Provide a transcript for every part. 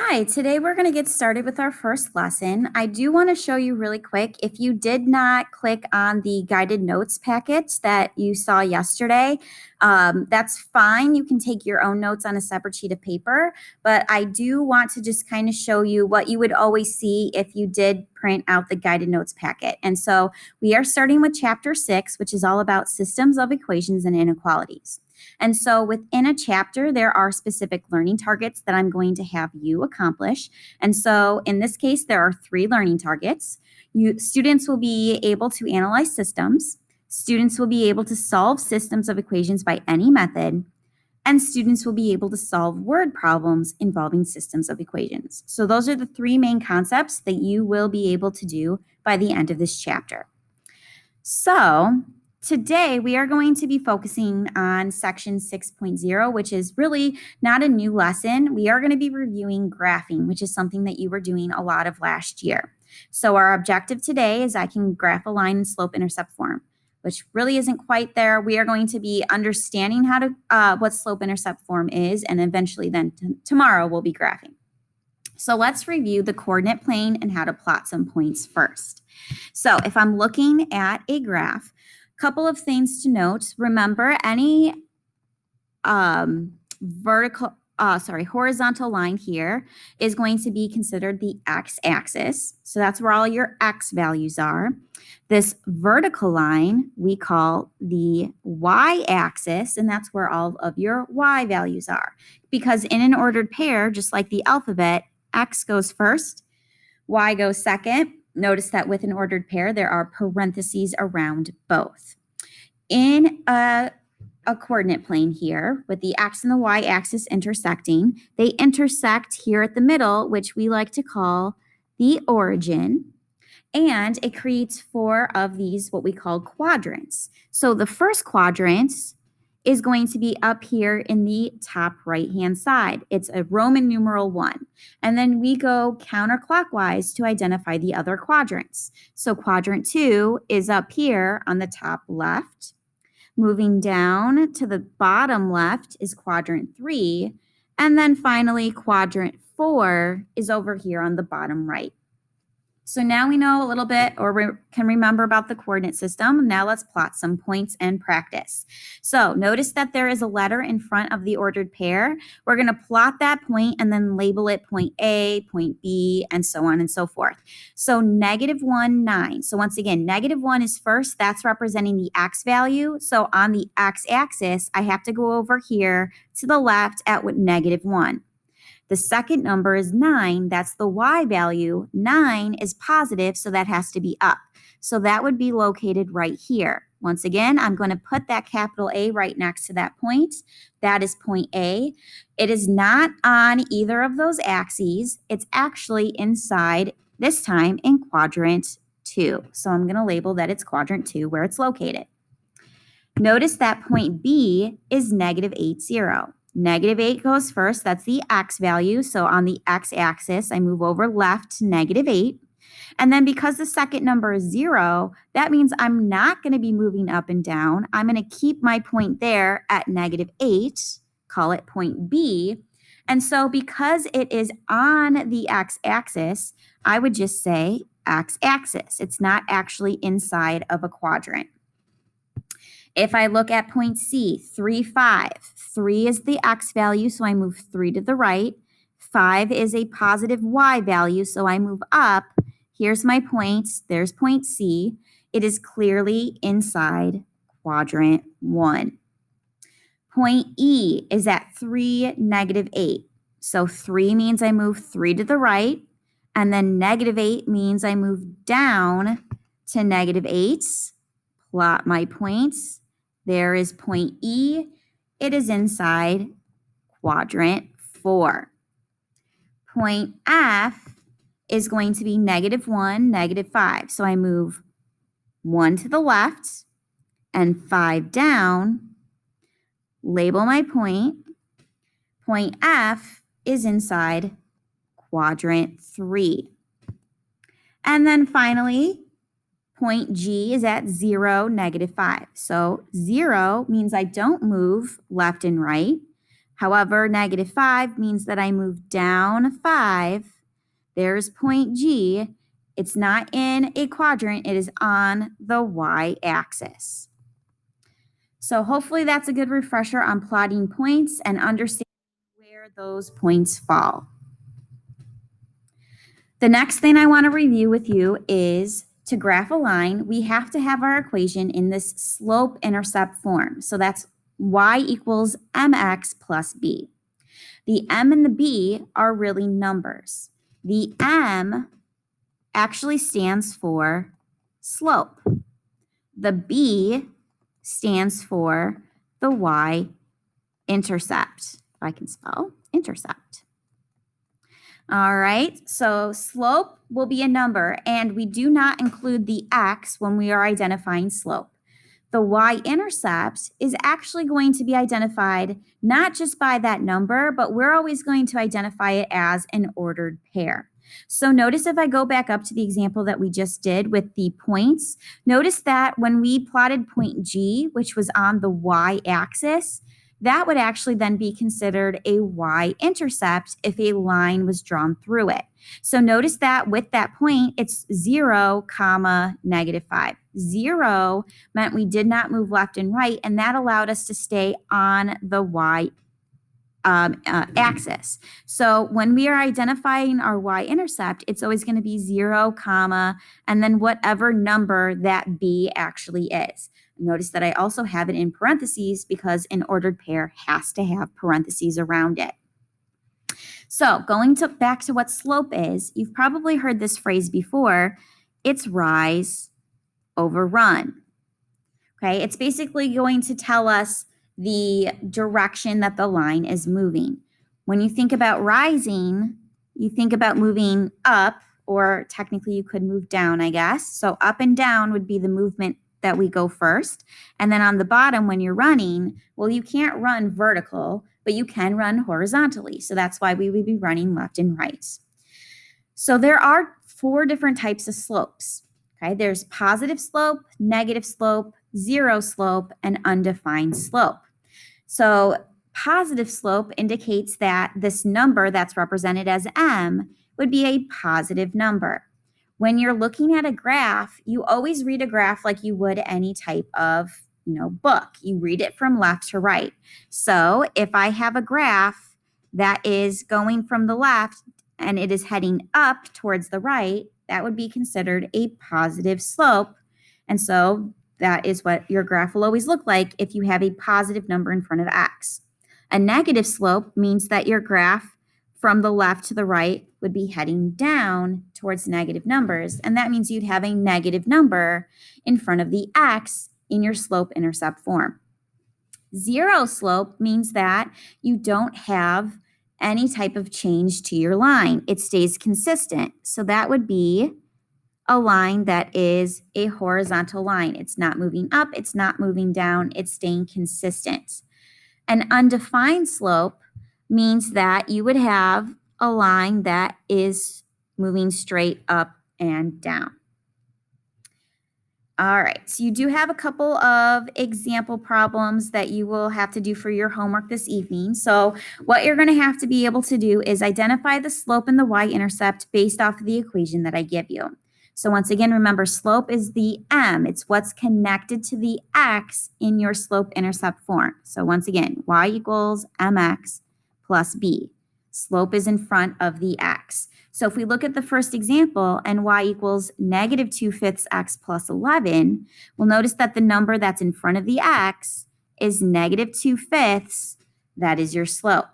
Hi, today we're going to get started with our first lesson. I do want to show you really quick, if you did not click on the guided notes packet that you saw yesterday, that's fine. You can take your own notes on a separate sheet of paper, but I do want to just kind of show you what you would always see if you did print out the guided notes packet. And so we are starting with chapter 6, which is all about systems of equations and inequalities. And so within a chapter, there are specific learning targets that I'm going to have you accomplish. And so in this case, there are 3 learning targets. Students will be able to analyze systems. Students will be able to solve systems of equations by any method. And students will be able to solve word problems involving systems of equations. So those are the 3 main concepts that you will be able to do by the end of this chapter. So today we are going to be focusing on section 6.0, which is really not a new lesson. We are going to be reviewing graphing, which is something that you were doing a lot of last year. So our objective today is I can graph a line in slope-intercept form, which really isn't quite there. We are going to be understanding how to what slope-intercept form is, and eventually then tomorrow we'll be graphing. So let's review the coordinate plane and how to plot some points first. So if I'm looking at a graph, a couple of things to note. Remember, any horizontal line here is going to be considered the x-axis. So that's where all your x values are. This vertical line we call the y-axis, and that's where all of your y values are. Because in an ordered pair, just like the alphabet, x goes first, y goes second. Notice that with an ordered pair, there are parentheses around both. In a coordinate plane here, with the x and the y-axis intersecting, they intersect here at the middle, which we like to call the origin. And it creates 4 of these, what we call quadrants. So the first quadrant is going to be up here in the top right-hand side. It's a Roman numeral 1. And then we go counterclockwise to identify the other quadrants. So quadrant 2 is up here on the top left. Moving down to the bottom left is quadrant 3. And then finally, quadrant 4 is over here on the bottom right. So now we know a little bit, or can remember about the coordinate system. Now let's plot some points and practice. So notice that there is a letter in front of the ordered pair. We're going to plot that point and then label it point A, point B, and so on and so forth. So -1, 9. So once again, -1 is first. That's representing the x value. So on the x-axis, I have to go over here to the left at -1. The second number is 9. That's the y value. 9 is positive, so that has to be up. So that would be located right here. Once again, I'm going to put that capital A right next to that point. That is point A. It is not on either of those axes. It's actually inside, this time, in quadrant 2. So I'm going to label that it's quadrant 2 where it's located. Notice that point B is -8, 0. -8 goes first. That's the x value. So on the x-axis, I move over left to -8. And then because the second number is 0, that means I'm not going to be moving up and down. I'm going to keep my point there at -8, call it point B. And so because it is on the x-axis, I would just say x-axis. It's not actually inside of a quadrant. If I look at point C, 3, 5, 3 is the x value, so I move 3 to the right. 5 is a positive y value, so I move up. Here's my points. There's point C. It is clearly inside quadrant 1. Point E is at 3, -8. So 3 means I move 3 to the right, and then -8 means I move down to -8. Plot my points. There is point E. It is inside quadrant 4. Point F is going to be -1, -5. So I move 1 to the left and 5 down. Label my point. Point F is inside quadrant 3. And then finally, point G is at 0, -5. So 0 means I don't move left and right. However, -5 means that I move down 5. There's point G. It's not in a quadrant. It is on the y-axis. So hopefully that's a good refresher on plotting points and understanding where those points fall. The next thing I want to review with you is to graph a line, we have to have our equation in this slope-intercept form. So that's y equals mx plus b. The m and the b are really numbers. The m actually stands for slope. The b stands for the y-intercept, if I can spell intercept. All right, so slope will be a number, and we do not include the x when we are identifying slope. The y-intercept is actually going to be identified not just by that number, but we're always going to identify it as an ordered pair. So notice if I go back up to the example that we just did with the points, notice that when we plotted point G, which was on the y-axis, that would actually then be considered a y-intercept if a line was drawn through it. So notice that with that point, it's 0, -5. 0 meant we did not move left and right, and that allowed us to stay on the axis. So when we are identifying our y-intercept, it's always going to be 0, and then whatever number that b actually is. Notice that I also have it in parentheses because an ordered pair has to have parentheses around it. So going back to what slope is, you've probably heard this phrase before. It's rise over run. Okay, it's basically going to tell us the direction that the line is moving. When you think about rising, you think about moving up, or technically you could move down, I guess. So up and down would be the movement that we go first. And then on the bottom, when you're running, well, you can't run vertical, but you can run horizontally. So that's why we would be running left and right. So there are 4 different types of slopes. Okay, there's positive slope, negative slope, zero slope, and undefined slope. So positive slope indicates that this number that's represented as m would be a positive number. When you're looking at a graph, you always read a graph like you would any type of book. You read it from left to right. So if I have a graph that is going from the left and it is heading up towards the right, that would be considered a positive slope. And so that is what your graph will always look like if you have a positive number in front of x. A negative slope means that your graph from the left to the right would be heading down towards negative numbers, and that means you'd have a negative number in front of the x in your slope-intercept form. Zero slope means that you don't have any type of change to your line. It stays consistent. So that would be a line that is a horizontal line. It's not moving up, it's not moving down, it's staying consistent. An undefined slope means that you would have a line that is moving straight up and down. All right, so you do have a couple of example problems that you will have to do for your homework this evening. So what you're going to have to be able to do is identify the slope and the y-intercept based off of the equation that I give you. So once again, remember, slope is the m. It's what's connected to the x in your slope-intercept form. So once again, y equals mx plus b. Slope is in front of the x. So if we look at the first example and y equals -2/5 x plus 11, we'll notice that the number that's in front of the x is -2/5. That is your slope.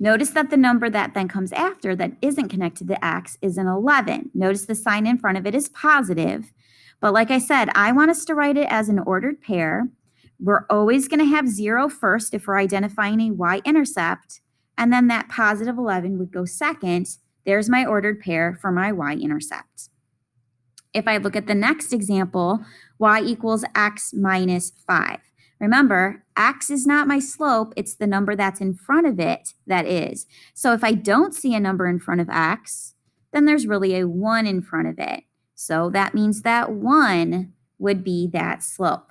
Notice that the number that then comes after that isn't connected to x is an 11. Notice the sign in front of it is positive. But like I said, I want us to write it as an ordered pair. We're always going to have 0 first if we're identifying a y-intercept, and then that positive 11 would go second. There's my ordered pair for my y-intercept. If I look at the next example, y equals x minus 5. Remember, x is not my slope, it's the number that's in front of it that is. So if I don't see a number in front of x, then there's really a 1 in front of it. So that means that 1 would be that slope.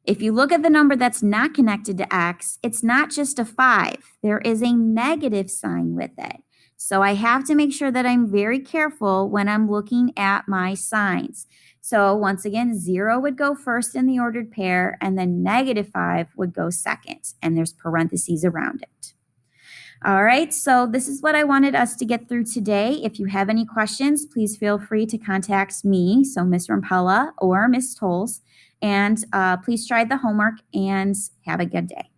If you look at the number that's not connected to x, it's not just a 5. There is a negative sign with it. So I have to make sure that I'm very careful when I'm looking at my signs. So once again, 0 would go first in the ordered pair, and then -5 would go second, and there's parentheses around it. All right, so this is what I wanted us to get through today. If you have any questions, please feel free to contact me, so Miss Rampella or Miss Tolles, and please try the homework and have a good day.